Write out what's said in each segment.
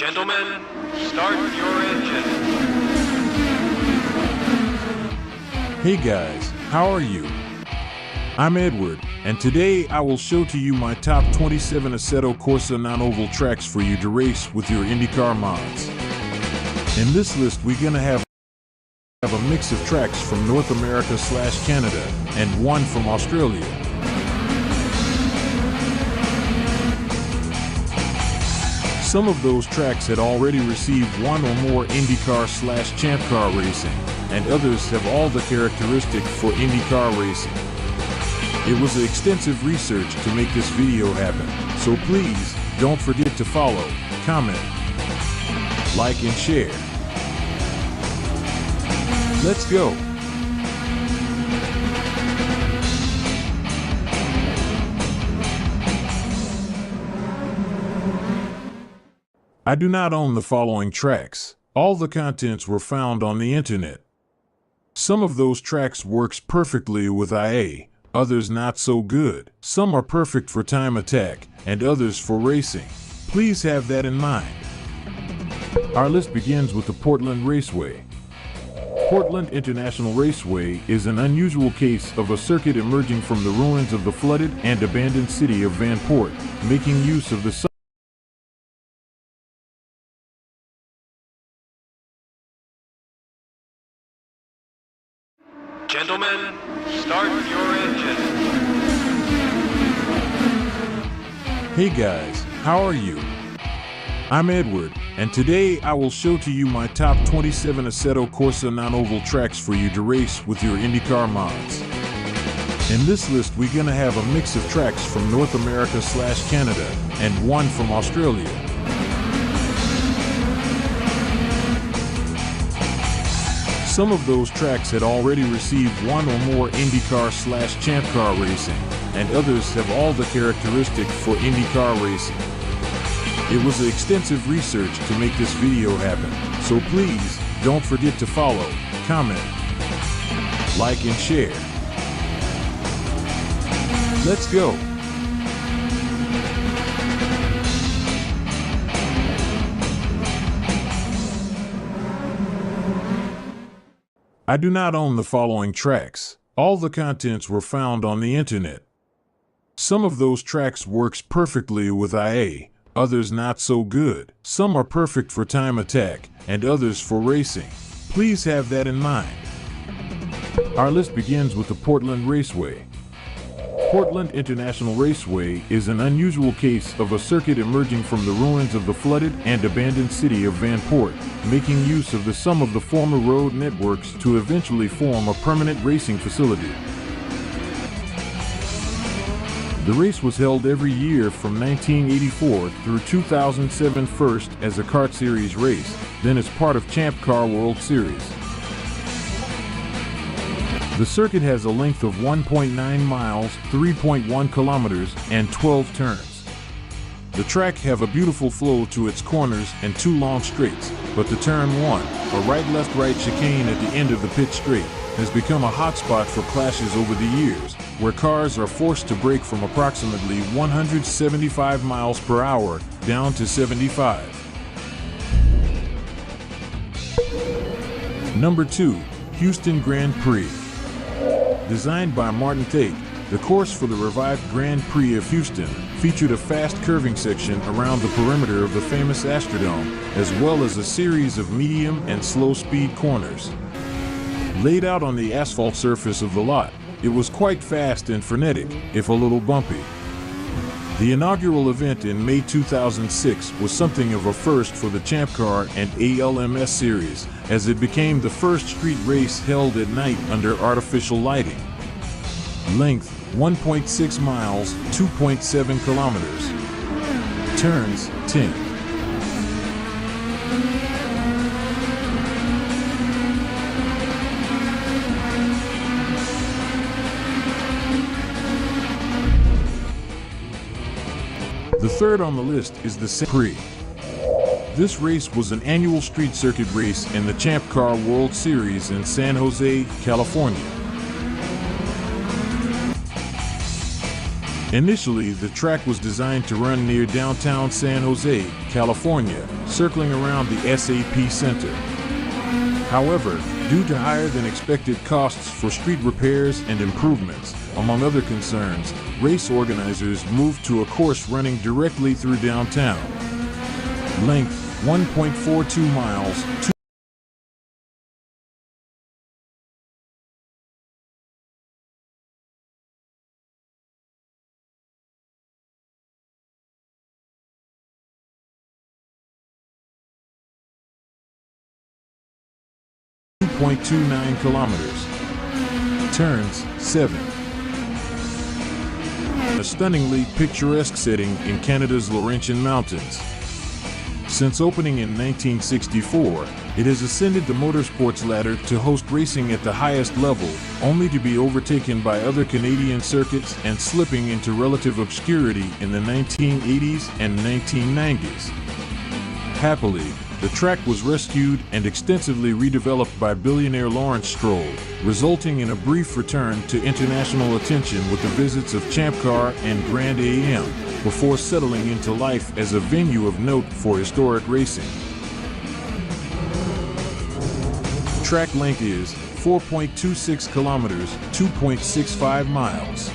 Gentlemen, start your engine. Hey guys, how are you? I'm Edward, and today I will show to you my top 27 Assetto Corsa non-oval tracks for you to race with your Indycar mods. In this list we're gonna have a mix of tracks from North America/Canada and one from Australia. Some of those tracks had already received one or more Indycar/Champ Car racing, and others have all the characteristics for Indycar racing. It was extensive research to make this video happen, so please don't forget to follow, comment, like and share. Let's go! I do not own the following tracks. All the contents were found on the internet. Some of those tracks works perfectly with IA, others not so good. Some are perfect for time attack, and others for racing. Please have that in mind. Our list begins with the Portland Raceway. Portland International Raceway is an unusual case of a circuit emerging from the ruins of the flooded and abandoned city of Vanport, making use of the Gentlemen, start your engine. Hey guys, how are you? I'm Edward, and today I will show to you my top 27 Assetto Corsa non-oval tracks for you to race with your Indycar mods. In this list we're gonna have a mix of tracks from North America/Canada and one from Australia. Some of those tracks had already received one or more Indycar/Champ Car racing, and others have all the characteristics for Indycar racing. It was extensive research to make this video happen, so please don't forget to follow, comment, like and share. Let's go! I do not own the following tracks. All the contents were found on the internet. Some of those tracks works perfectly with IA, others not so good. Some are perfect for time attack, and others for racing. Please have that in mind. Our list begins with the Portland Raceway. Portland International Raceway is an unusual case of a circuit emerging from the ruins of the flooded and abandoned city of Vanport, making use of the sum of the former road networks to eventually form a permanent racing facility. The race was held every year from 1984 through 2007, first as a kart series race, then as part of Champ Car World Series. The circuit has a length of 1.9 miles, 3.1 kilometers, and 12 turns. The track have a beautiful flow to its corners and two long straights, but the turn 1, a right-left-right chicane at the end of the pit straight, has become a hotspot for clashes over the years, where cars are forced to brake from approximately 175 miles per hour down to 75. Number 2, Houston Grand Prix. Designed by Martin Tate, the course for the revived Grand Prix of Houston featured a fast curving section around the perimeter of the famous Astrodome, as well as a series of medium and slow speed corners. Laid out on the asphalt surface of the lot, it was quite fast and frenetic, if a little bumpy. The inaugural event in May 2006 was something of a first for the Champ Car and ALMS series, as it became the first street race held at night under artificial lighting. Length 1.6 miles, 2.7 kilometers. Turns 10. The third on the list is the Grand Prix. This race was an annual street circuit race in the Champ Car World Series in San Jose, California. Initially, the track was designed to run near downtown San Jose, California, circling around the SAP Center. However, due to higher than expected costs for street repairs and improvements, among other concerns, race organizers moved to a course running directly through downtown. Length 1.42 miles, 2.29 kilometers. Turns 7. A stunningly picturesque setting in Canada's Laurentian Mountains. Since opening in 1964, it has ascended the motorsports ladder to host racing at the highest level, only to be overtaken by other Canadian circuits and slipping into relative obscurity in the 1980s and 1990s. Happily, the track was rescued and extensively redeveloped by billionaire Lawrence Stroll, resulting in a brief return to international attention with the visits of Champ Car and Grand AM, before settling into life as a venue of note for historic racing. Track length is 4.26 kilometers, 2.65 miles.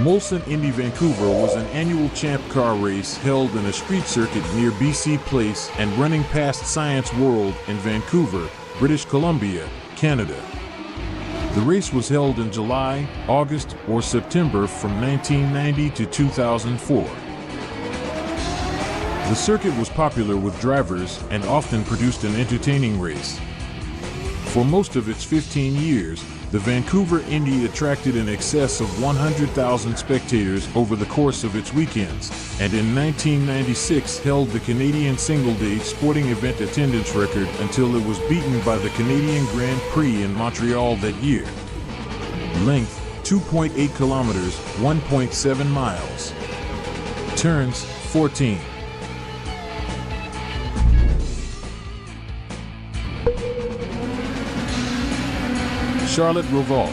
Molson Indy Vancouver was an annual Champ Car race held in a street circuit near BC Place and running past Science World in Vancouver, British Columbia, Canada. The race was held in July, August, or September from 1990 to 2004. The circuit was popular with drivers and often produced an entertaining race. For most of its 15 years, the Vancouver Indy attracted in excess of 100,000 spectators over the course of its weekends, and in 1996 held the Canadian single-day sporting event attendance record until it was beaten by the Canadian Grand Prix in Montreal that year. Length 2.8 kilometers, 1.7 miles. Turns 14. Charlotte Roval.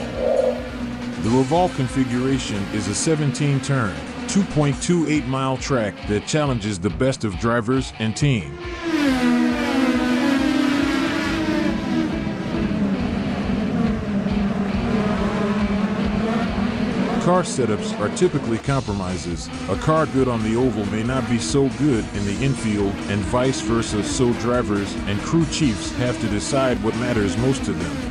The Roval configuration is a 17-turn, 2.28-mile track that challenges the best of drivers and team. Car setups are typically compromises. A car good on the oval may not be so good in the infield and vice versa, so drivers and crew chiefs have to decide what matters most to them.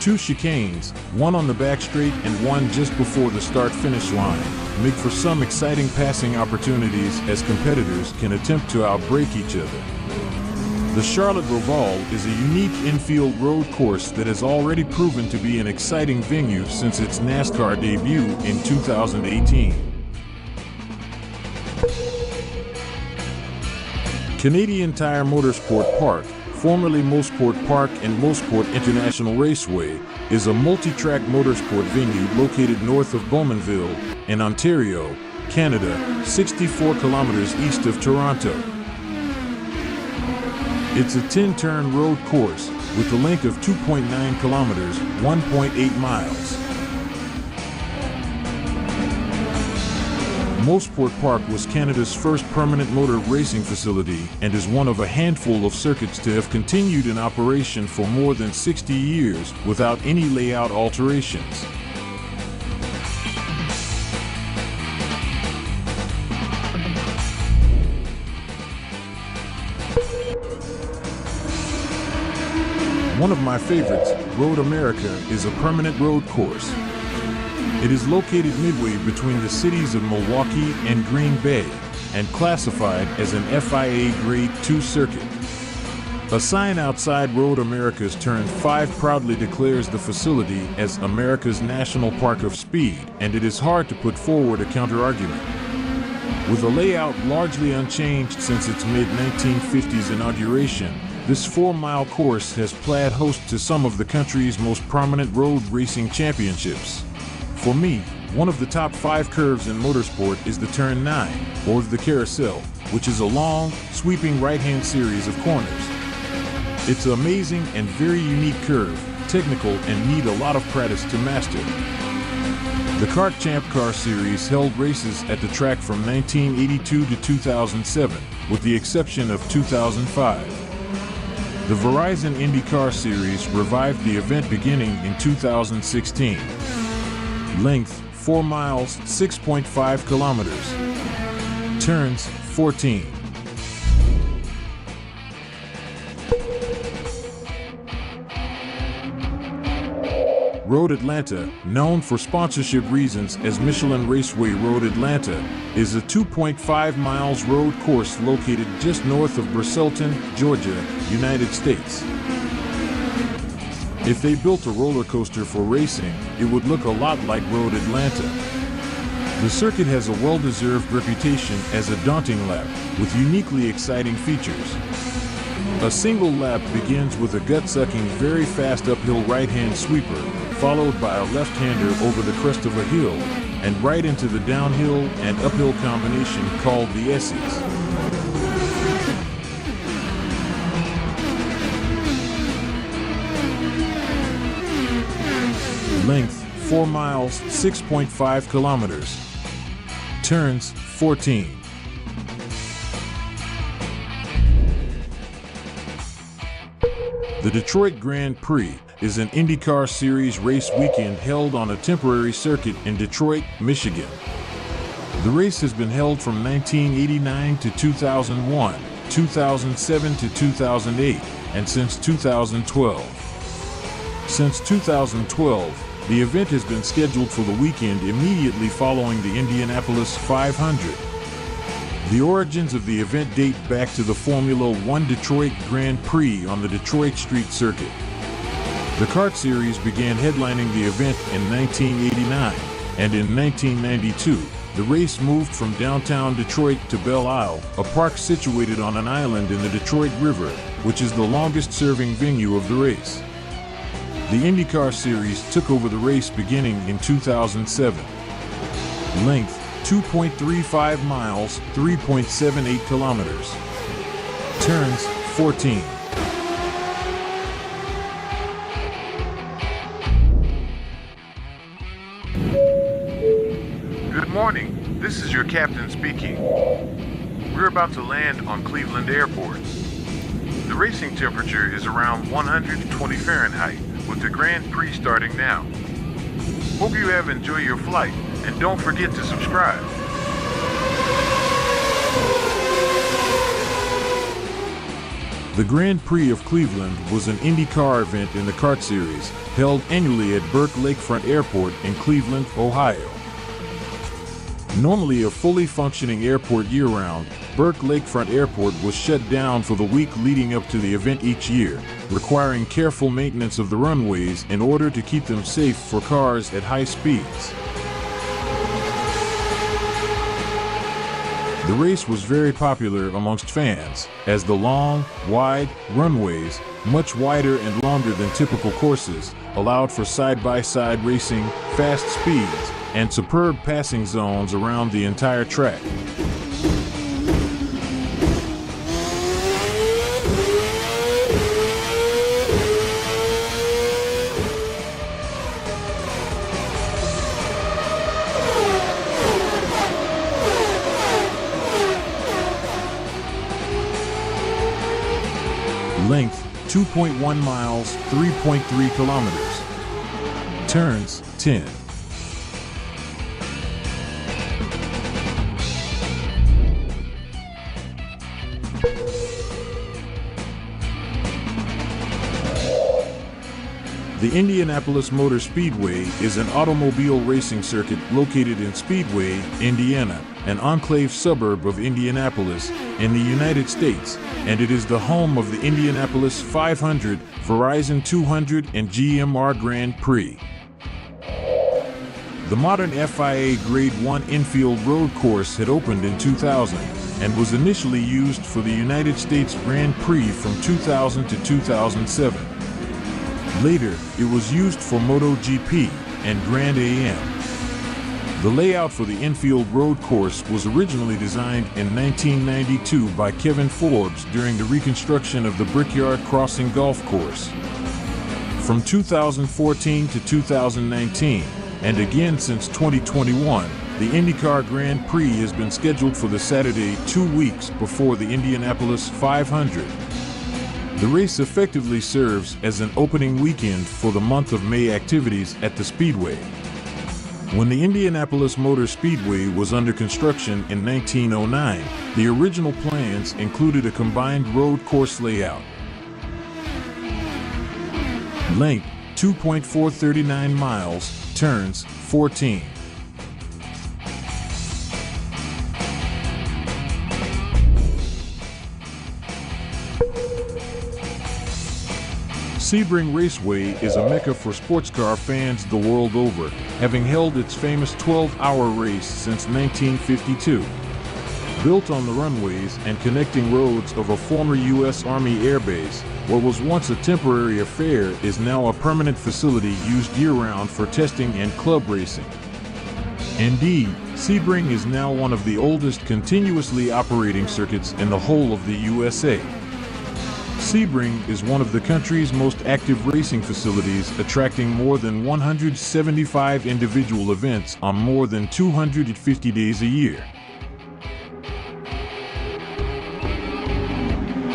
Two chicanes, one on the back straight and one just before the start-finish line, make for some exciting passing opportunities as competitors can attempt to outbrake each other. The Charlotte Roval is a unique infield road course that has already proven to be an exciting venue since its NASCAR debut in 2018. Canadian Tire Motorsport Park, formerly Mosport Park and Mosport International Raceway, is a multi-track motorsport venue located north of Bowmanville in Ontario, Canada, 64 kilometers east of Toronto. It's a 10-turn road course with a length of 2.9 kilometers, 1.8 miles. Mosport Park was Canada's first permanent motor racing facility and is one of a handful of circuits to have continued in operation for more than 60 years without any layout alterations. One of my favorites, Road America, is a permanent road course. It is located midway between the cities of Milwaukee and Green Bay and classified as an FIA Grade 2 circuit. A sign outside Road America's Turn 5 proudly declares the facility as America's National Park of Speed, and it is hard to put forward a counter-argument. With a layout largely unchanged since its mid-1950s inauguration, this 4-mile course has played host to some of the country's most prominent road racing championships. For me, One of the top 5 curves in motorsport is the Turn 9, or the Carousel, which is a long, sweeping right-hand series of corners. It's an amazing and very unique curve, technical and need a lot of practice to master. The Kart Champ Car Series held races at the track from 1982 to 2007, with the exception of 2005. The Verizon Indycar Series revived the event beginning in 2016. Length 4 miles, 6.5 kilometers. Turns 14. Road Atlanta, known for sponsorship reasons as Michelin Raceway Road Atlanta, is a 2.5 miles road course located just north of Braselton, Georgia, United States. If they built a roller coaster for racing, it would look a lot like Road Atlanta. The circuit has a well-deserved reputation as a daunting lap, with uniquely exciting features. A single lap begins with a gut-sucking, very fast uphill right-hand sweeper, followed by a left-hander over the crest of a hill, and right into the downhill and uphill combination called the S's. Length 4 miles, 6.5 kilometers. Turns 14. The Detroit Grand Prix is an IndyCar Series race weekend held on a temporary circuit in Detroit, Michigan. The race has been held from 1989 to 2001, 2007 to 2008, and since 2012. Since 2012, the event has been scheduled for the weekend immediately following the Indianapolis 500. The origins of the event date back to the Formula One Detroit Grand Prix on the Detroit Street Circuit. The kart series began headlining the event in 1989, and in 1992, the race moved from downtown Detroit to Belle Isle, a park situated on an island in the Detroit River, which is the longest-serving venue of the race. The IndyCar Series took over the race beginning in 2007. Length 2.35 miles, 3.78 kilometers. Turns 14. Good morning, this is your captain speaking. We're about to land on Cleveland Airport. The racing temperature is around 120 Fahrenheit, with the Grand Prix starting now. Hope you have enjoyed your flight, and don't forget to subscribe. The Grand Prix of Cleveland was an IndyCar event in the kart series, held annually at Burke Lakefront Airport in Cleveland, Ohio. Normally a fully functioning airport year-round, Burke Lakefront Airport was shut down for the week leading up to the event each year, requiring careful maintenance of the runways in order to keep them safe for cars at high speeds. The race was very popular amongst fans, as the long, wide runways, much wider and longer than typical courses, allowed for side-by-side racing, fast speeds, and superb passing zones around the entire track. Length 2.1 miles, 3.3 kilometers. Turns 10. The Indianapolis Motor Speedway is an automobile racing circuit located in Speedway, Indiana, an enclave suburb of Indianapolis in the United States, and it is the home of the Indianapolis 500, Verizon 200, and GMR Grand Prix. The modern FIA Grade 1 infield road course had opened in 2000 and was initially used for the United States Grand Prix from 2000 to 2007. Later, it was used for MotoGP and Grand Am. The layout for the infield road course was originally designed in 1992 by Kevin Forbes during the reconstruction of the Brickyard Crossing Golf Course. From 2014 to 2019, and again since 2021, the Indycar Grand Prix has been scheduled for the Saturday 2 weeks before the Indianapolis 500. The race effectively serves as an opening weekend for the month of May activities at the Speedway. When the Indianapolis Motor Speedway was under construction in 1909, the original plans included a combined road course layout. Length 2.439 miles, turns 14. Sebring Raceway is a mecca for sports car fans the world over, having held its famous 12-hour race since 1952. Built on the runways and connecting roads of a former U.S. Army Air Base, what was once a temporary affair is now a permanent facility used year-round for testing and club racing. Indeed, Sebring is now one of the oldest continuously operating circuits in the whole of the USA. Sebring is one of the country's most active racing facilities, attracting more than 175 individual events on more than 250 days a year.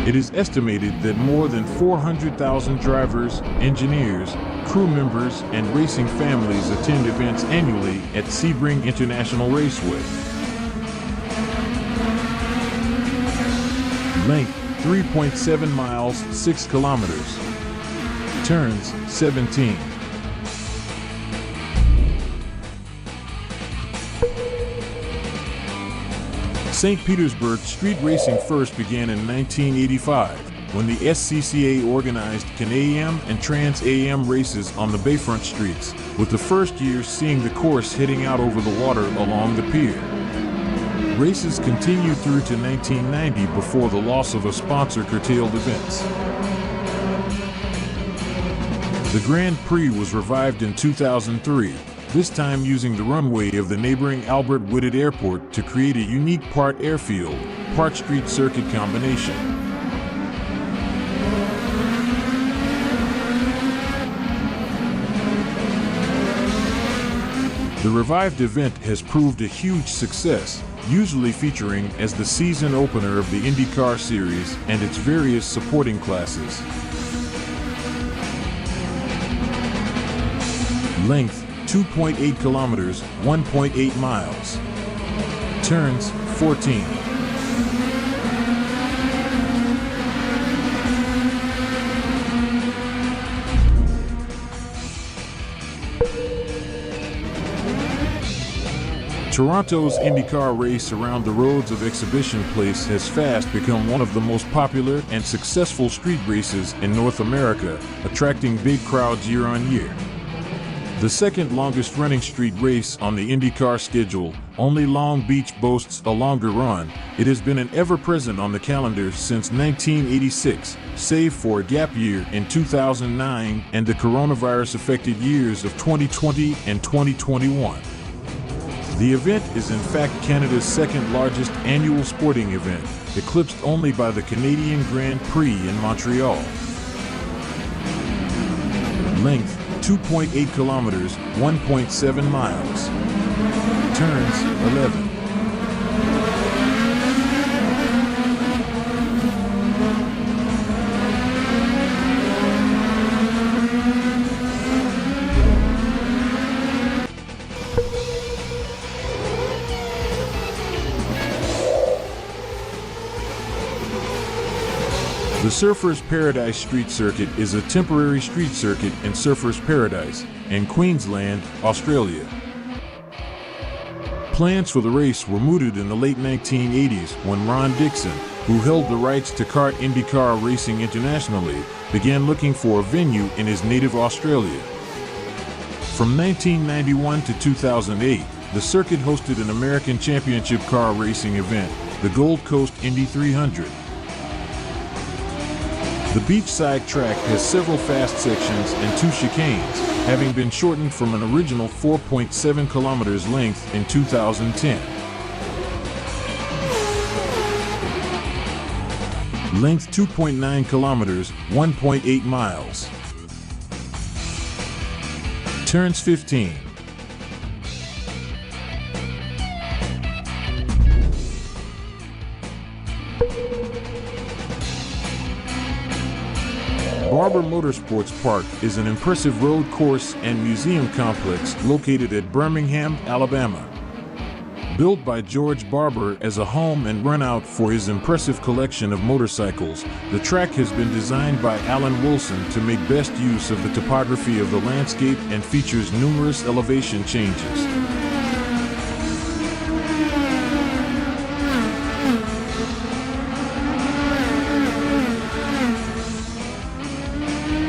It is estimated that more than 400,000 drivers, engineers, crew members, and racing families attend events annually at Sebring International Raceway. Length 3.7 miles, 6 kilometers. Turns 17. St. Petersburg street racing first began in 1985, when the SCCA organized Can-Am and Trans-Am races on the Bayfront streets, with the first year seeing the course heading out over the water along the pier. Races continued through to 1990 before the loss of a sponsor curtailed events. The Grand Prix was revived in 2003, this time using the runway of the neighboring Albert Whitted Airport to create a unique part airfield, part street circuit combination. The revived event has proved a huge success, usually featuring as the season opener of the Indycar series and its various supporting classes. Length 2.8 kilometers, 1.8 miles. Turns 14. Toronto's Indycar race around the roads of Exhibition Place has fast become one of the most popular and successful street races in North America, attracting big crowds year on year. The second longest running street race on the IndyCar schedule, only Long Beach boasts a longer run. It has been an ever-present on the calendar since 1986, save for a gap year in 2009 and the coronavirus-affected years of 2020 and 2021. The event is in fact Canada's second largest annual sporting event, eclipsed only by the Canadian Grand Prix in Montreal. Length 2.8 kilometers, 1.7 miles. Turns 11. The Surfers Paradise Street Circuit is a temporary street circuit in Surfers Paradise, in Queensland, Australia. Plans for the race were mooted in the late 1980s when Ron Dixon, who held the rights to kart IndyCar racing internationally, began looking for a venue in his native Australia. From 1991 to 2008, the circuit hosted an American Championship car racing event, the Gold Coast Indy 300. The beachside track has several fast sections and 2 chicanes, having been shortened from an original 4.7 kilometers length in 2010. Length 2.9 kilometers, 1.8 miles. Turns 15. Barber Motorsports Park is an impressive road course and museum complex located at Birmingham, Alabama. Built by George Barber as a home and runout for his impressive collection of motorcycles, the track has been designed by Alan Wilson to make best use of the topography of the landscape and features numerous elevation changes.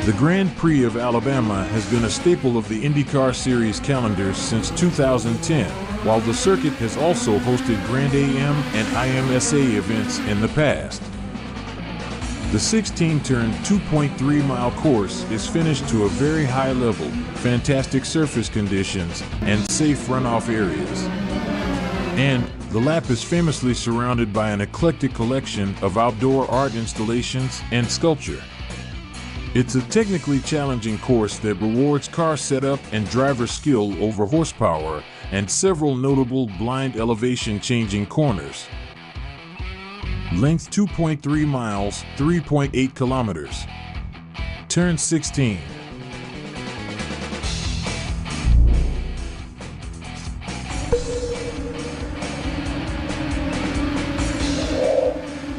The Grand Prix of Alabama has been a staple of the Indycar Series calendars since 2010, while the circuit has also hosted Grand AM and IMSA events in the past. The 16-turn, 2.3-mile course is finished to a very high level, fantastic surface conditions, and safe runoff areas. And the lap is famously surrounded by an eclectic collection of outdoor art installations and sculpture. It's a technically challenging course that rewards car setup and driver skill over horsepower, and several notable blind elevation changing corners. Length 2.3 miles, 3.8 kilometers. Turn 16.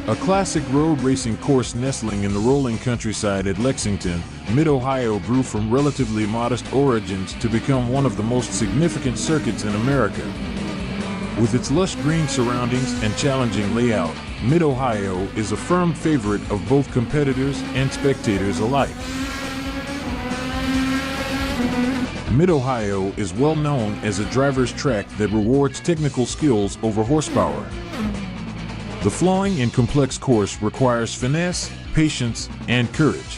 A classic road racing course nestling in the rolling countryside at Lexington, Mid-Ohio grew from relatively modest origins to become one of the most significant circuits in America. With its lush green surroundings and challenging layout, Mid-Ohio is a firm favorite of both competitors and spectators alike. Mid-Ohio is well known as a driver's track that rewards technical skills over horsepower. The flowing and complex course requires finesse, patience, and courage.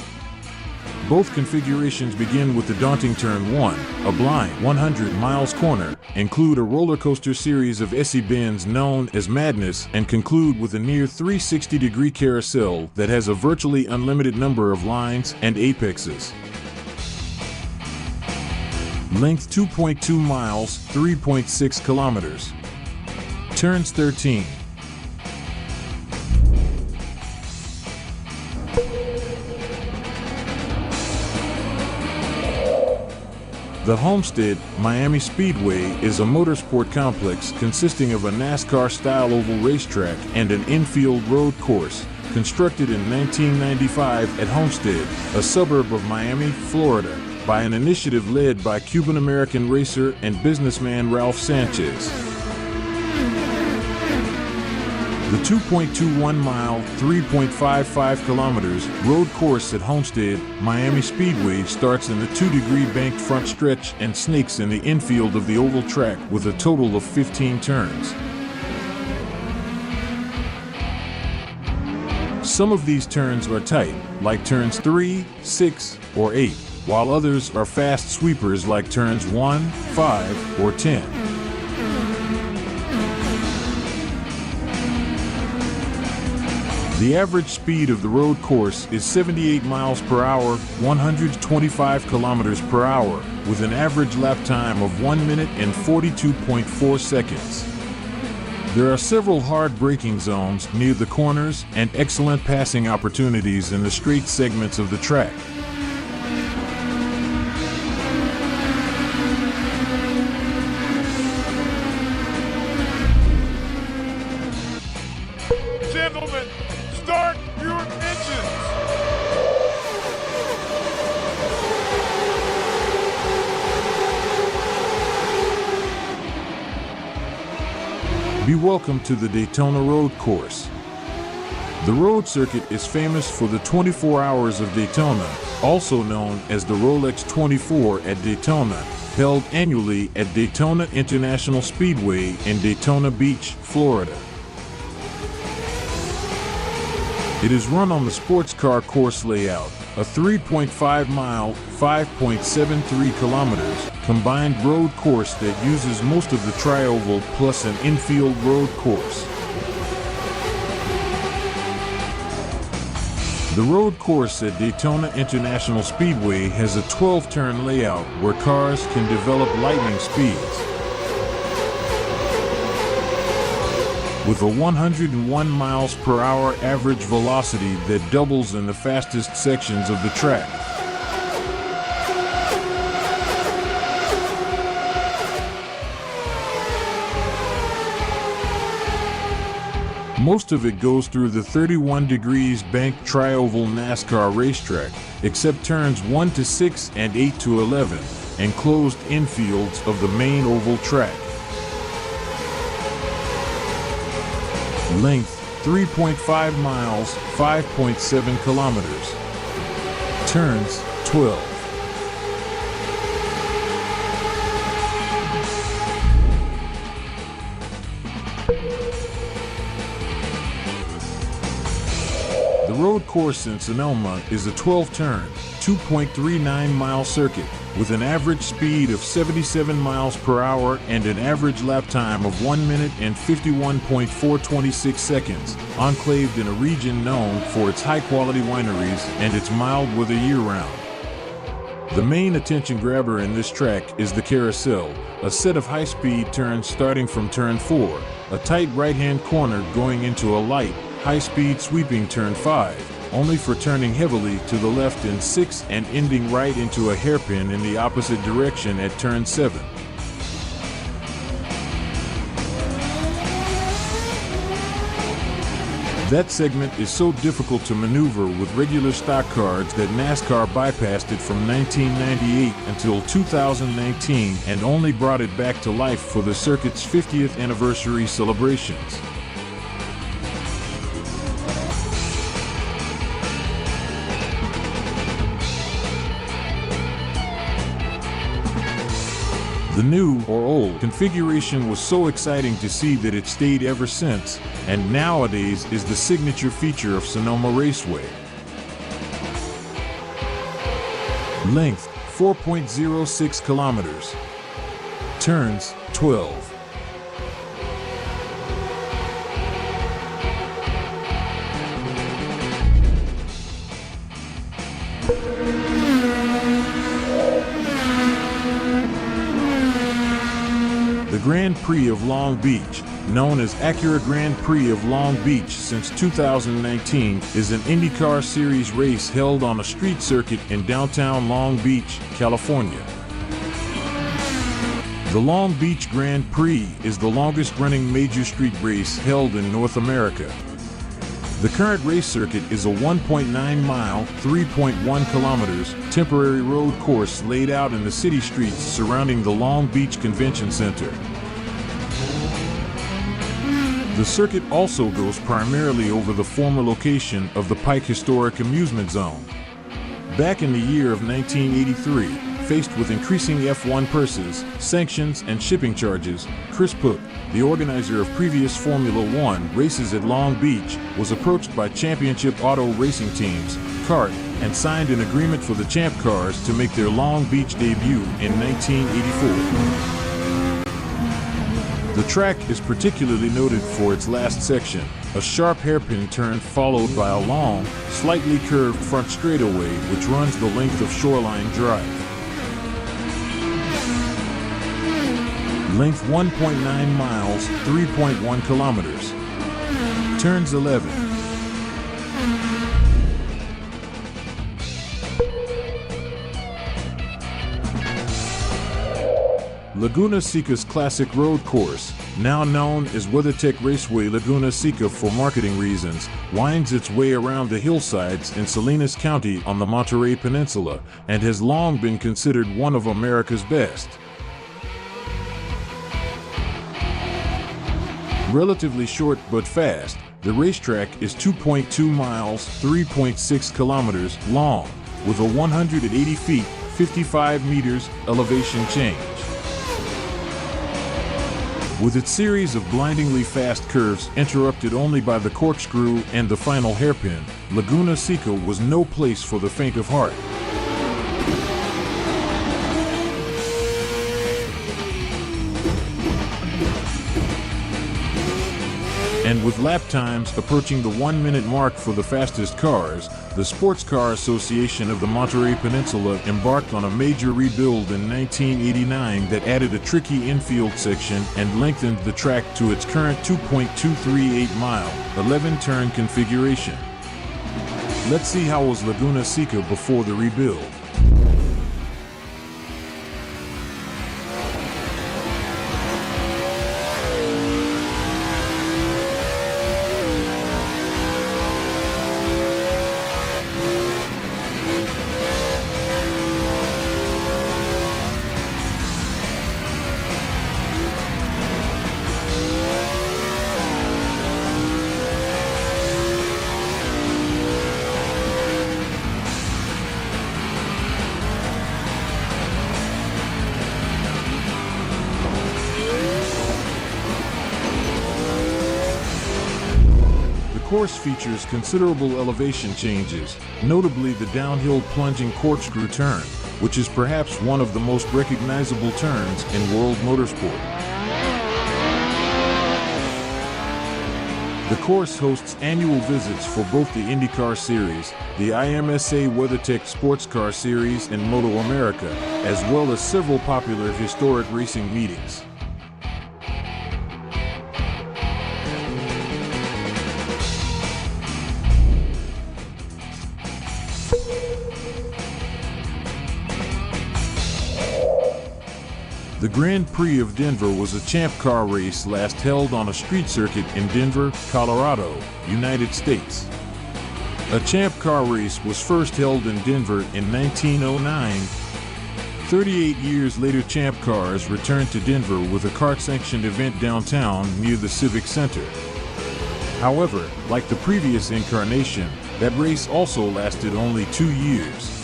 Both configurations begin with the daunting Turn 1, a blind 100 miles corner, include a roller coaster series of essay bends known as Madness, and conclude with a near 360-degree carousel that has a virtually unlimited number of lines and apexes. Length 2.2 miles, 3.6 kilometers. Turns 13. The Homestead Miami Speedway is a motorsport complex consisting of a NASCAR-style oval racetrack and an infield road course, constructed in 1995 at Homestead, a suburb of Miami, Florida, by an initiative led by Cuban-American racer and businessman Ralph Sanchez. The 2.21-mile, 3.55 kilometers road course at Homestead Miami Speedway starts in the 2-degree banked front stretch and snakes in the infield of the oval track with a total of 15 turns. Some of these turns are tight, like turns 3, 6, or 8, while others are fast sweepers like turns 1, 5, or 10. The average speed of the road course is 78 miles per hour, 125 kilometers per hour, with an average lap time of 1 minute and 42.4 seconds. There are several hard braking zones near the corners and excellent passing opportunities in the straight segments of the track. Gentlemen, start your engines! Be welcome to the Daytona Road Course. The road circuit is famous for the 24 Hours of Daytona, also known as the Rolex 24 at Daytona, held annually at Daytona International Speedway in Daytona Beach, Florida. It is run on the sports car course layout, a 3.5-mile, 5.73 kilometers combined road course that uses most of the tri-oval plus an infield road course. The road course at Daytona International Speedway has a 12-turn layout where cars can develop lightning speeds. With a 101 miles per hour average velocity that doubles in the fastest sections of the track. Most of it goes through the 31 degrees banked tri-oval NASCAR racetrack, except turns 1 to 6 and 8 to 11, and closed infields of the main oval track. Length 3.5 miles, 5.7 kilometers. Turns 12. The road course in Sonoma is a 12-turn, 2.39-mile circuit with an average speed of 77 miles per hour and an average lap time of 1 minute and 51.426 seconds, enclaved in a region known for its high-quality wineries and its mild weather year-round. The main attention grabber in this track is the carousel, a set of high-speed turns starting from turn 4, a tight right-hand corner going into a light, high-speed sweeping turn 5, only for turning heavily to the left in 6 and ending right into a hairpin in the opposite direction at turn 7. That segment is so difficult to maneuver with regular stock cars that NASCAR bypassed it from 1998 until 2019 and only brought it back to life for the circuit's 50th anniversary celebrations. The new, or old, configuration was so exciting to see that it stayed ever since, and nowadays is the signature feature of Sonoma Raceway. Length 4.06 kilometers. Turns 12. The Grand Prix of Long Beach, known as Acura Grand Prix of Long Beach since 2019, is an Indycar Series race held on a street circuit in downtown Long Beach, California. The Long Beach Grand Prix is the longest-running major street race held in North America. The current race circuit is a 1.9-mile, 3.1 kilometers temporary road course laid out in the city streets surrounding the Long Beach Convention Center. The circuit also goes primarily over the former location of the Pike Historic Amusement Zone. Back in the year of 1983, faced with increasing F1 purses, sanctions, and shipping charges, Chris Pook, the organizer of previous Formula One races at Long Beach, was approached by championship auto racing teams, CART, and signed an agreement for the Champ cars to make their Long Beach debut in 1984. The track is particularly noted for its last section, a sharp hairpin turn followed by a long, slightly curved front straightaway which runs the length of Shoreline Drive. Length 1.9 miles, 3.1 kilometers. Turns 11. Laguna Seca's classic road course, now known as WeatherTech Raceway Laguna Seca for marketing reasons, winds its way around the hillsides in Salinas County on the Monterey Peninsula and has long been considered one of America's best. Relatively short but fast, the racetrack is 2.2 miles, 3.6 kilometers long, with a 180 feet, 55 meters elevation change. With its series of blindingly fast curves interrupted only by the corkscrew and the final hairpin, Laguna Seca was no place for the faint of heart. And with lap times approaching the 1-minute mark for the fastest cars, the Sports Car Association of the Monterey Peninsula embarked on a major rebuild in 1989 that added a tricky infield section and lengthened the track to its current 2.238-mile, 11-turn configuration. Let's see how was Laguna Seca before the rebuild. The course features considerable elevation changes, notably the downhill plunging corkscrew turn, which is perhaps one of the most recognizable turns in world motorsport. The course hosts annual visits for both the Indycar Series, the IMSA WeatherTech Sports Car Series, and Moto America, as well as several popular historic racing meetings. The Grand Prix of Denver was a champ car race last held on a street circuit in Denver, Colorado, United States. A champ car race was first held in Denver in 1909. 38 years later, champ cars returned to Denver with a kart-sanctioned event downtown near the Civic Center. However, like the previous incarnation, that race also lasted only 2 years.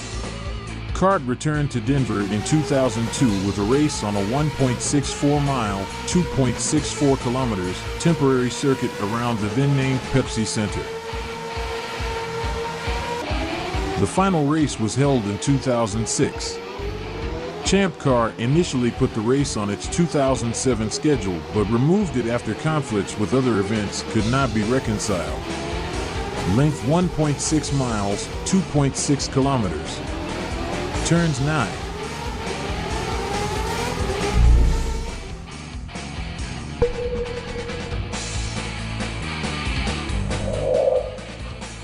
Kart returned to Denver in 2002 with a race on a 1.64-mile, 2.64 kilometers temporary circuit around the then-named Pepsi Center. The final race was held in 2006. Champ Car initially put the race on its 2007 schedule, but removed it after conflicts with other events could not be reconciled. Length 1.6 miles, 2.6 kilometers. Turns 9.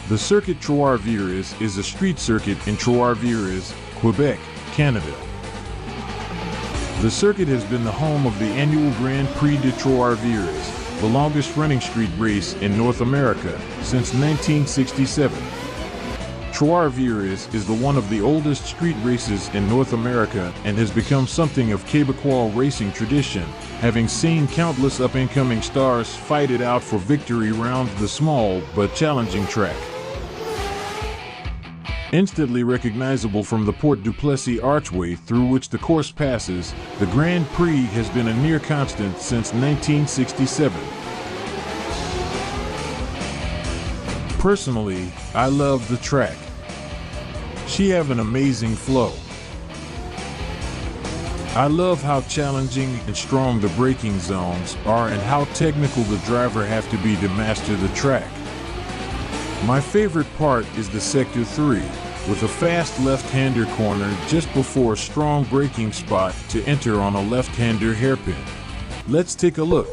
The Circuit Trois-Rivières is a street circuit in Trois-Rivières, Quebec, Canada. The circuit has been the home of the annual Grand Prix de Trois-Rivières, the longest running street race in North America, since 1967. Trois-Rivières is the one of the oldest street races in North America and has become something of Quebecois racing tradition, having seen countless up-and-coming stars fight it out for victory around the small but challenging track. Instantly recognizable from the Port Duplessis archway through which the course passes, the Grand Prix has been a near constant since 1967. Personally, I love the track. She have an amazing flow. I love how challenging and strong the braking zones are and how technical the driver have to be to master the track. My favorite part is the Sector 3, with a fast left-hander corner just before a strong braking spot to enter on a left-hander hairpin. Let's take a look.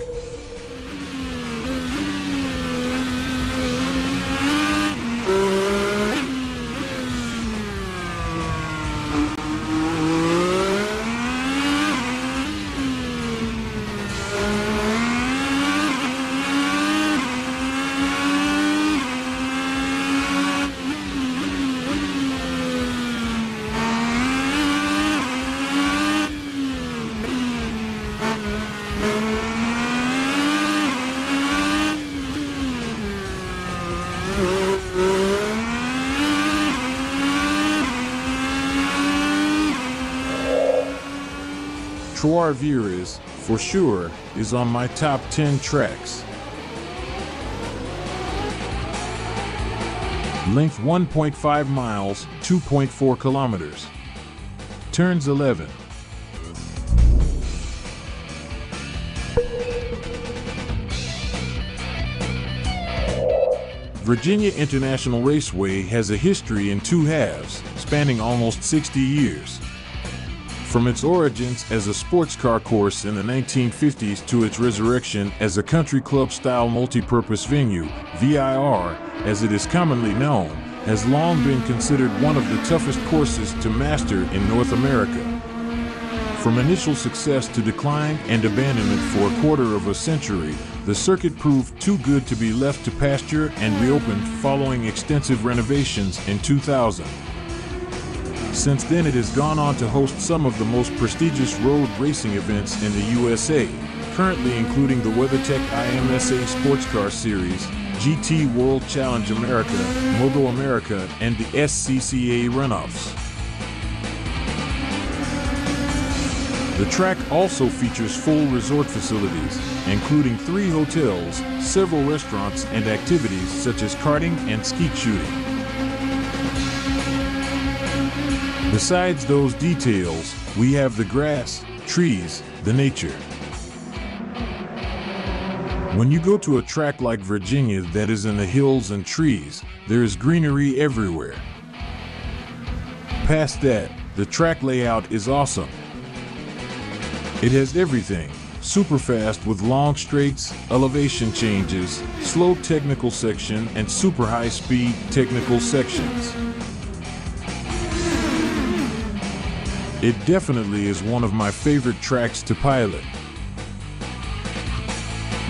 Trois-Rivières, for sure, is on my top 10 tracks. Length 1.5 miles, 2.4 kilometers. Turns 11. Virginia International Raceway has a history in two halves, spanning almost 60 years. From its origins as a sports car course in the 1950s to its resurrection as a country club-style multi-purpose venue, VIR, as it is commonly known, has long been considered one of the toughest courses to master in North America. From initial success to decline and abandonment for a quarter of a century, the circuit proved too good to be left to pasture and reopened following extensive renovations in 2000. Since then, it has gone on to host some of the most prestigious road racing events in the USA, currently including the WeatherTech IMSA Sports Car Series, GT World Challenge America, Moto America, and the SCCA runoffs. The track also features full resort facilities, including 3 hotels, several restaurants, and activities such as karting and skeet shooting. Besides those details, we have the grass, trees, the nature. When you go to a track like Virginia that is in the hills and trees, there is greenery everywhere. Past that, the track layout is awesome. It has everything: super fast with long straights, elevation changes, slow technical section, and super high speed technical sections. It definitely is one of my favorite tracks to pilot.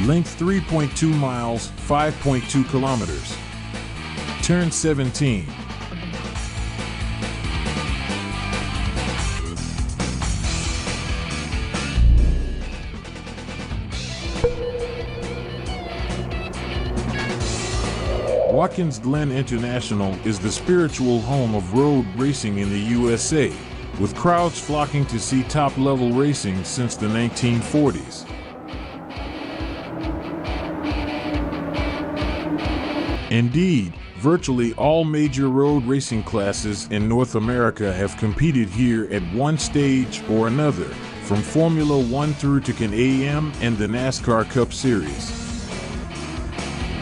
Length 3.2 miles, 5.2 kilometers. Turn 17. Watkins Glen International is the spiritual home of road racing in the USA, with crowds flocking to see top-level racing since the 1940s. Indeed, virtually all major road racing classes in North America have competed here at one stage or another, from Formula One through to Can-Am and the NASCAR Cup Series.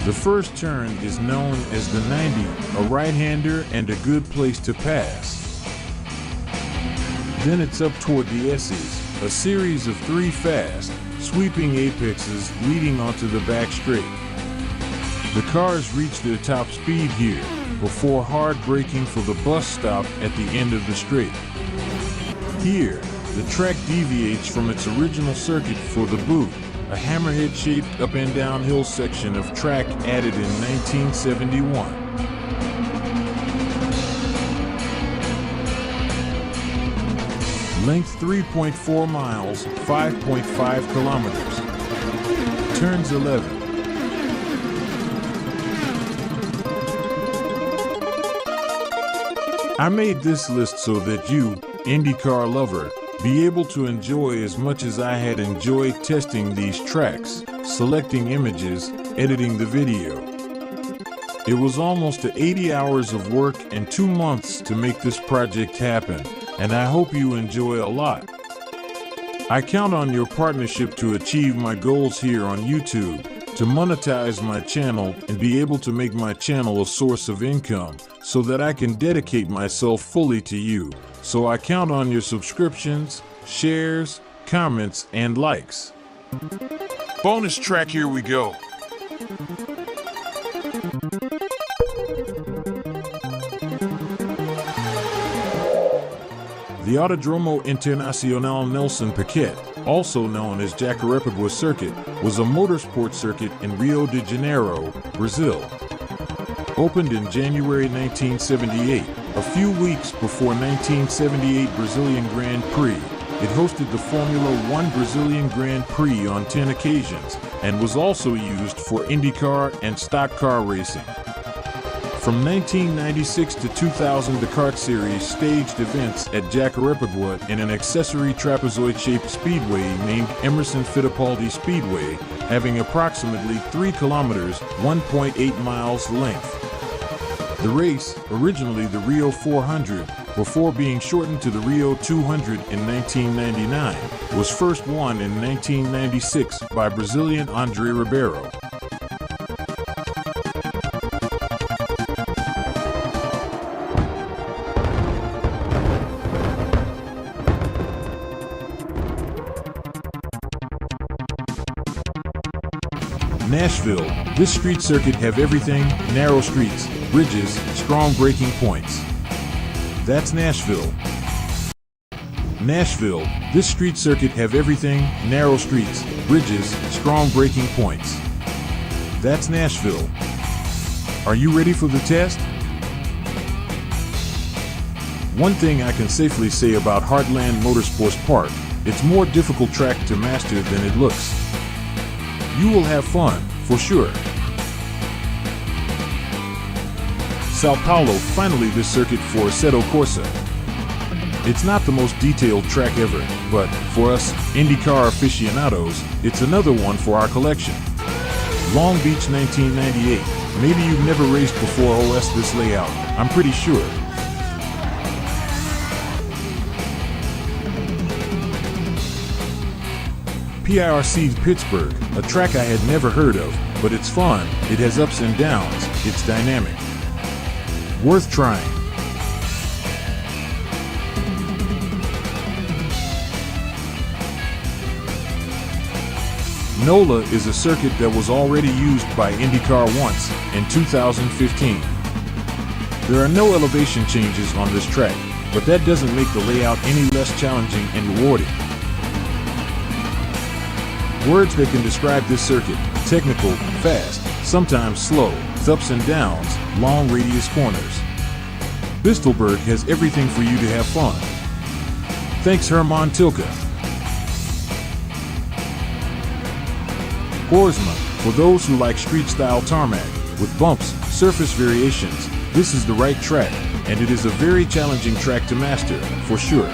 The first turn is known as the 90, a right-hander and a good place to pass. Then it's up toward the S's, a series of 3 fast, sweeping apexes leading onto the back straight. The cars reach their top speed here, before hard braking for the bus stop at the end of the straight. Here, the track deviates from its original circuit for the boot, a hammerhead-shaped up and down hill section of track added in 1971. Length 3.4 miles, 5.5 kilometers. Turns 11. I made this list so that you, Indycar lover, be able to enjoy as much as I had enjoyed testing these tracks, selecting images, editing the video. It was almost 80 hours of work and 2 months to make this project happen, and I hope you enjoy a lot. I count on your partnership to achieve my goals here on YouTube, to monetize my channel and be able to make my channel a source of income so that I can dedicate myself fully to you. So I count on your subscriptions, shares, comments, and likes. Bonus track, here we go. The Autodromo Internacional Nelson Piquet, also known as Jacarepaguá Circuit, was a motorsport circuit in Rio de Janeiro, Brazil. Opened in January 1978, a few weeks before 1978 Brazilian Grand Prix, it hosted the Formula One Brazilian Grand Prix on 10 occasions and was also used for Indycar and stock car racing. From 1996 to 2000, the kart series staged events at Jacarepagua in an accessory trapezoid-shaped speedway named Emerson Fittipaldi Speedway, having approximately 3 kilometers (1.8 miles) length. The race, originally the Rio 400, before being shortened to the Rio 200 in 1999, was first won in 1996 by Brazilian Andre Ribeiro. Nashville. This street circuit have everything: narrow streets, bridges, strong braking points. That's Nashville. Nashville. This street circuit have everything: narrow streets, bridges, strong braking points. That's Nashville. Are you ready for the test? One thing I can safely say about Heartland Motorsports Park: it's more difficult track to master than it looks. You will have fun, for sure. Sao Paulo, finally this circuit for Assetto Corsa. It's not the most detailed track ever, but for us Indycar aficionados, it's another one for our collection. Long Beach 1998. Maybe you've never raced before OS this layout, I'm pretty sure. PIRC's Pittsburgh, a track I had never heard of, but it's fun, it has ups and downs, it's dynamic. Worth trying. NOLA is a circuit that was already used by Indycar once, in 2015. There are no elevation changes on this track, but that doesn't make the layout any less challenging and rewarding. Words that can describe this circuit: technical, fast, sometimes slow, with ups and downs, long radius corners. Bistelberg has everything for you to have fun. Thanks Herman Tilke. Horsma, for those who like street-style tarmac, with bumps, surface variations, this is the right track, and it is a very challenging track to master, for sure.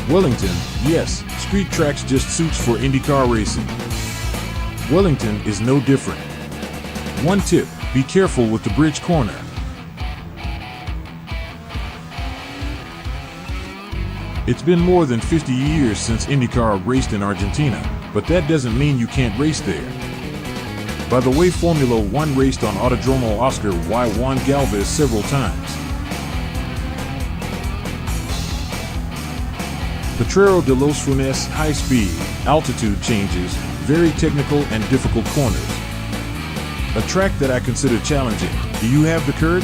Wellington, yes, street tracks just suits for IndyCar racing. Wellington is no different. One tip: be careful with the bridge corner. It's been more than 50 years since IndyCar raced in Argentina, but that doesn't mean you can't race there. By the way, Formula One raced on Autodromo Oscar y Juan Galvez several times. Potrero de los Funes, high speed, altitude changes, very technical and difficult corners. A track that I consider challenging. Do you have the courage?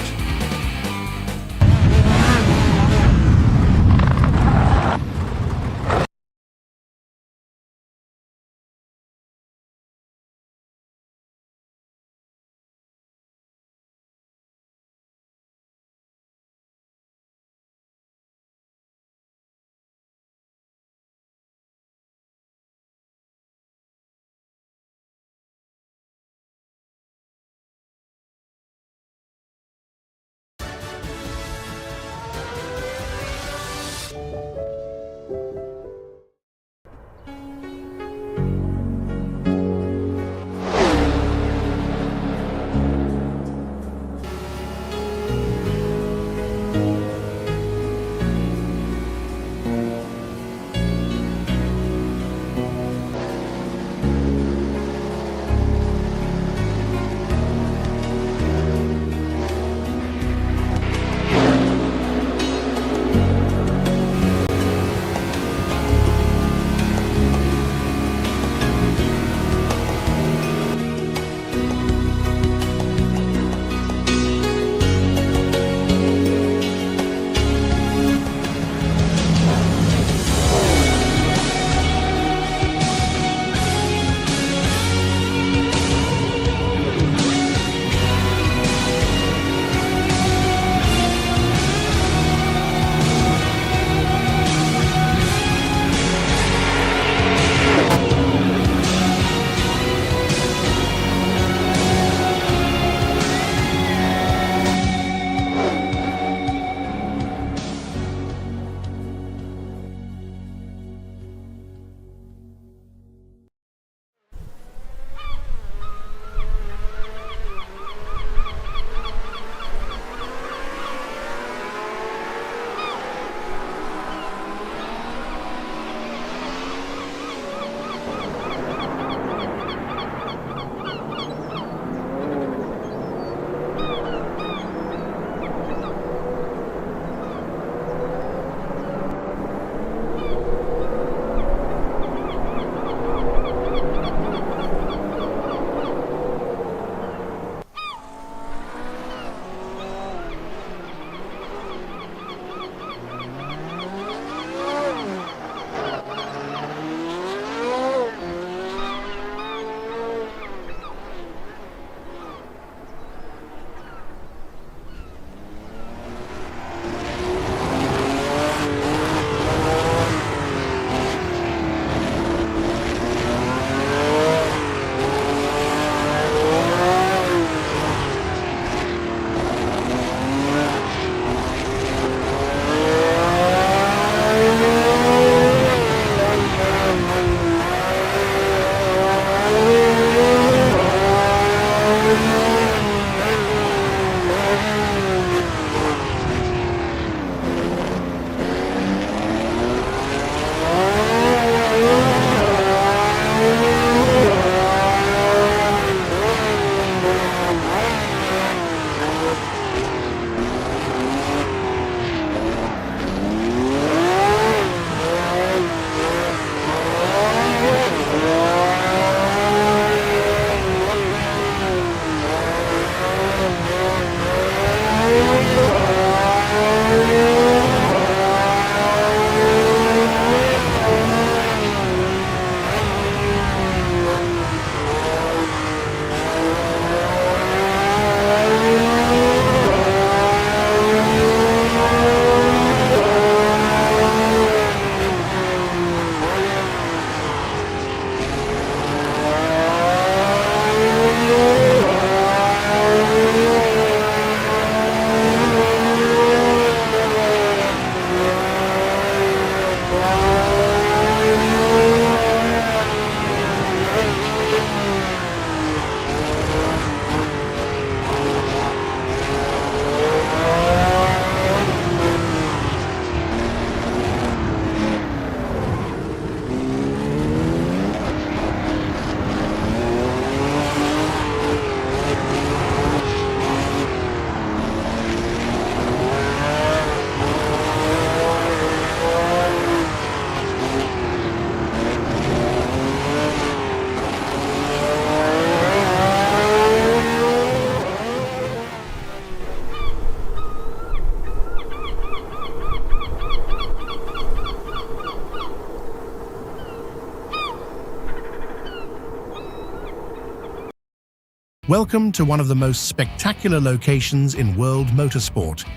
Welcome to one of the most spectacular locations in world motorsport,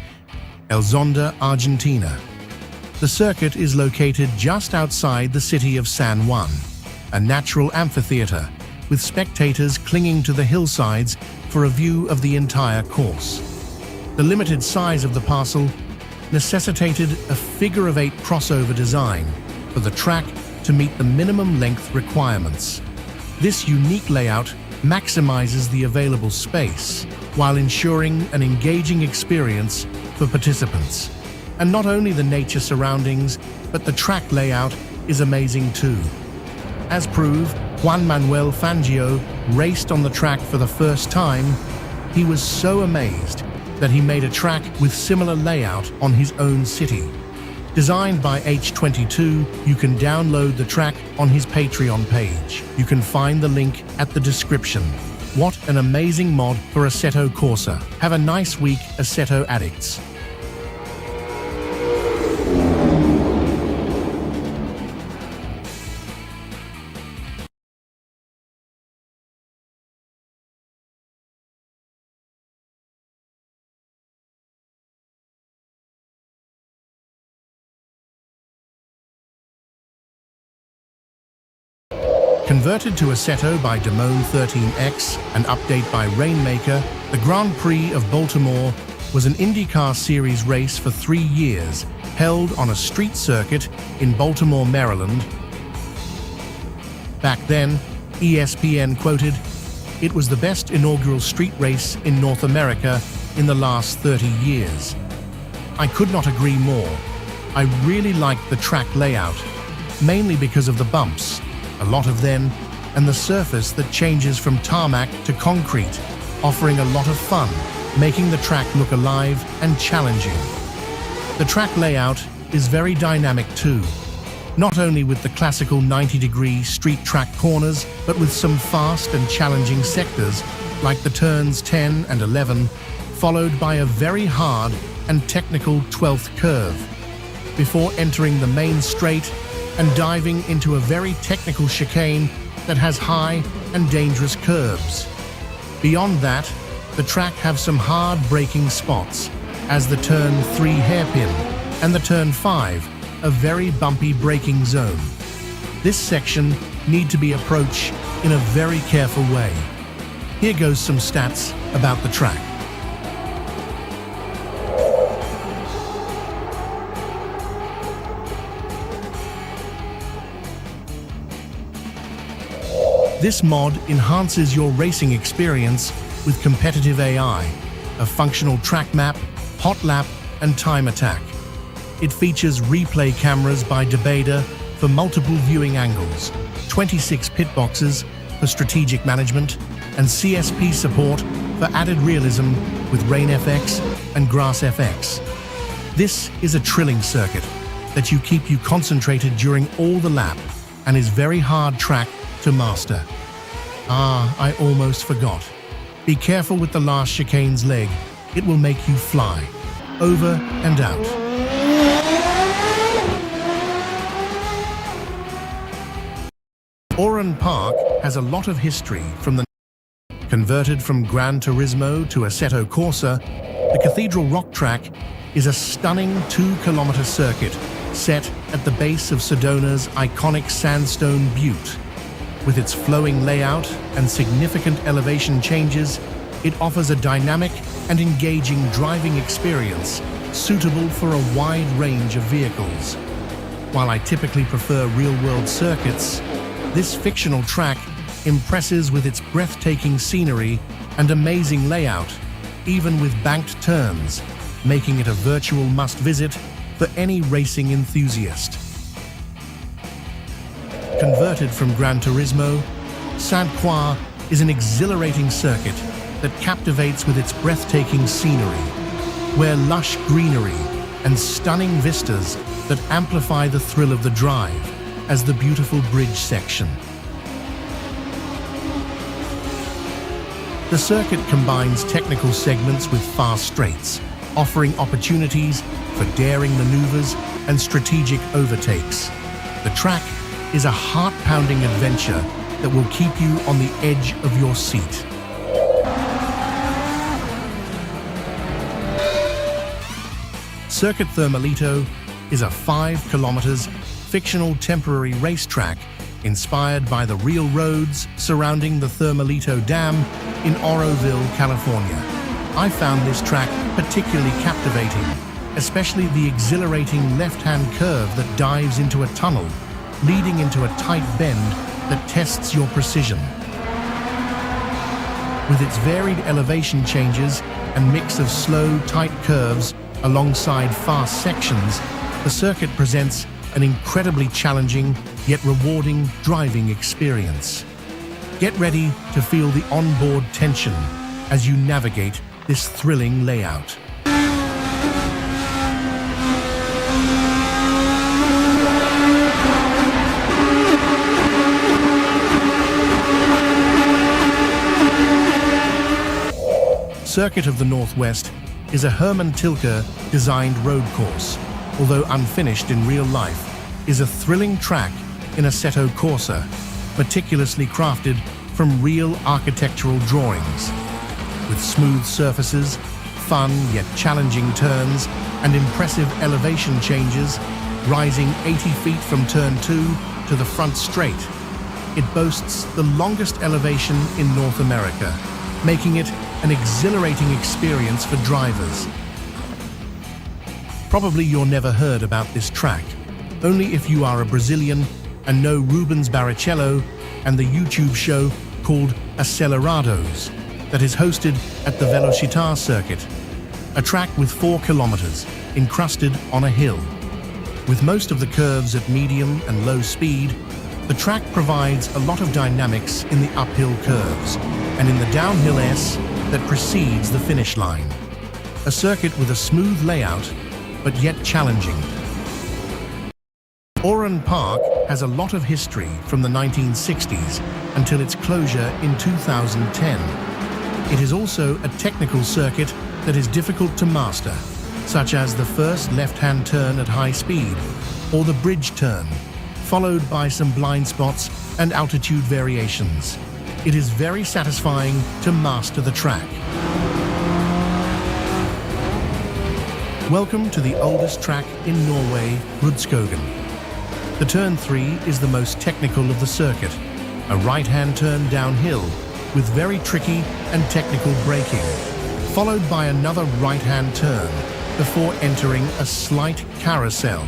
El Zonda, Argentina. The circuit is located just outside the city of San Juan, a natural amphitheater with spectators clinging to the hillsides for a view of the entire course. The limited size of the parcel necessitated a figure-of-8 crossover design for the track to meet the minimum length requirements. This unique layout maximizes the available space while ensuring an engaging experience for participants. And not only the nature surroundings, but the track layout is amazing too. As proof, Juan Manuel Fangio raced on the track for the first time. He was so amazed that he made a track with similar layout on his own city. Designed by H22, you can download the track on his Patreon page. You can find the link at the description. What an amazing mod for Assetto Corsa. Have a nice week, Assetto addicts. Converted to Assetto by Damone 13X and update by Rainmaker, the Grand Prix of Baltimore was an Indycar Series race for 3 years, held on a street circuit in Baltimore, Maryland. Back then, ESPN quoted, "It was the best inaugural street race in North America in the last 30 years." I could not agree more. I really liked the track layout, mainly because of the bumps, a lot of them, and the surface that changes from tarmac to concrete, offering a lot of fun, making the track look alive and challenging. The track layout is very dynamic too, not only with the classical 90-degree street track corners, but with some fast and challenging sectors like the turns 10 and 11, followed by a very hard and technical 12th curve, before entering the main straight and diving into a very technical chicane that has high and dangerous curves. Beyond that, the track have some hard braking spots, as the turn 3 hairpin and the turn 5, a very bumpy braking zone. This section need to be approached in a very careful way. Here goes some stats about the track. This mod enhances your racing experience with competitive AI, a functional track map, hot lap, and time attack. It features replay cameras by Debada for multiple viewing angles, 26 pit boxes for strategic management, and CSP support for added realism with Rain FX and Grass FX. This is a thrilling circuit that keep you concentrated during all the lap and is very hard track to master. I almost forgot. Be careful with the last chicane's leg. It will make you fly. Over and out. Oran Park has a lot of history from the converted from Gran Turismo to Assetto Corsa. The Cathedral Rock track is a stunning 2-kilometer circuit set at the base of Sedona's iconic sandstone butte. With its flowing layout and significant elevation changes, it offers a dynamic and engaging driving experience suitable for a wide range of vehicles. While I typically prefer real-world circuits, this fictional track impresses with its breathtaking scenery and amazing layout, even with banked turns, making it a virtual must-visit for any racing enthusiast. Converted from Gran Turismo, Saint Croix is an exhilarating circuit that captivates with its breathtaking scenery, where lush greenery and stunning vistas that amplify the thrill of the drive, as the beautiful bridge section. The circuit combines technical segments with fast straights, offering opportunities for daring maneuvers and strategic overtakes. The track is a heart-pounding adventure that will keep you on the edge of your seat. Circuit Thermalito is a 5 kilometers fictional temporary racetrack inspired by the real roads surrounding the Thermalito Dam in Oroville, California. I found this track particularly captivating, especially the exhilarating left-hand curve that dives into a tunnel, leading into a tight bend that tests your precision. With its varied elevation changes and mix of slow, tight curves alongside fast sections, the circuit presents an incredibly challenging yet rewarding driving experience. Get ready to feel the onboard tension as you navigate this thrilling layout. Circuit of the Northwest is a Herman Tilke designed road course, although unfinished in real life, is a thrilling track in Assetto Corsa, meticulously crafted from real architectural drawings. With smooth surfaces, fun yet challenging turns, and impressive elevation changes, rising 80 feet from turn 2 to the front straight. It boasts the longest elevation in North America, making it an exhilarating experience for drivers. Probably you're never heard about this track, only if you are a Brazilian and know Rubens Barrichello and the YouTube show called Acelerados that is hosted at the Velocitar circuit, a track with 4 kilometers encrusted on a hill. With most of the curves at medium and low speed, the track provides a lot of dynamics in the uphill curves and in the downhill S that precedes the finish line. A circuit with a smooth layout, but yet challenging. Oran Park has a lot of history from the 1960s until its closure in 2010. It is also a technical circuit that is difficult to master, such as the first left-hand turn at high speed, or the bridge turn, followed by some blind spots and altitude variations. It is very satisfying to master the track. Welcome to the oldest track in Norway, Rudskogen. The turn 3 is the most technical of the circuit, a right-hand turn downhill with very tricky and technical braking, followed by another right-hand turn before entering a slight carousel.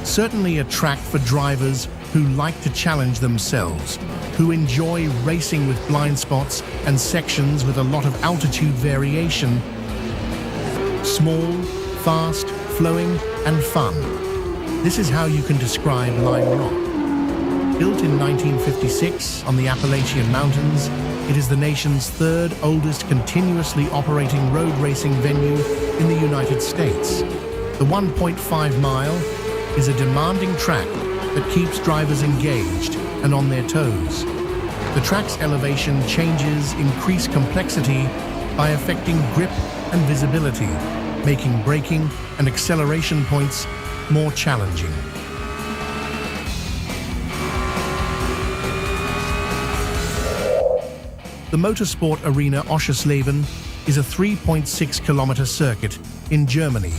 Certainly a track for drivers who like to challenge themselves, who enjoy racing with blind spots and sections with a lot of altitude variation. Small, fast, flowing, and fun. This is how you can describe Lime Rock. Built in 1956 on the Appalachian Mountains, it is the nation's 3rd oldest continuously operating road racing venue in the United States. The 1.5 mile is a demanding track that keeps drivers engaged and on their toes. The track's elevation changes increase complexity by affecting grip and visibility, making braking and acceleration points more challenging. The motorsport arena Oschersleben is a 3.6 kilometer circuit in Germany.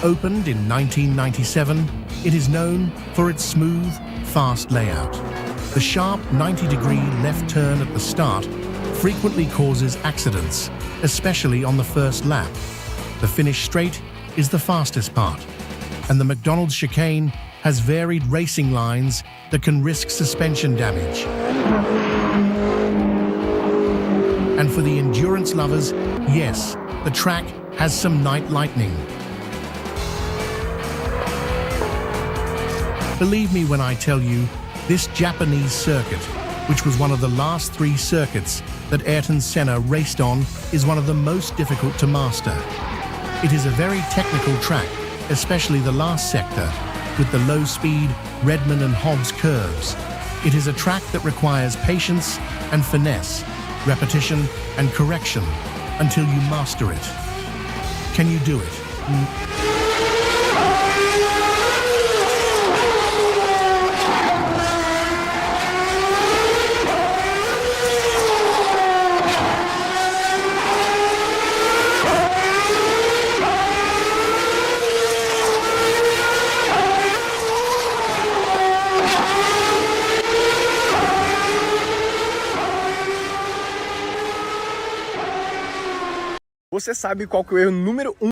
Opened in 1997, it is known for its smooth, fast layout. The sharp 90-degree left turn at the start frequently causes accidents, especially on the first lap. The finish straight is the fastest part, and the McDonald's chicane has varied racing lines that can risk suspension damage. And for the endurance lovers, yes, the track has some night lightning. Believe me when I tell you, this Japanese circuit, which was one of the last 3 circuits that Ayrton Senna raced on, is one of the most difficult to master. It is a very technical track, especially the last sector, with the low-speed Redman and Hobbs curves. It is a track that requires patience and finesse, repetition and correction until you master it. Can you do it? Você sabe qual que é o erro número 1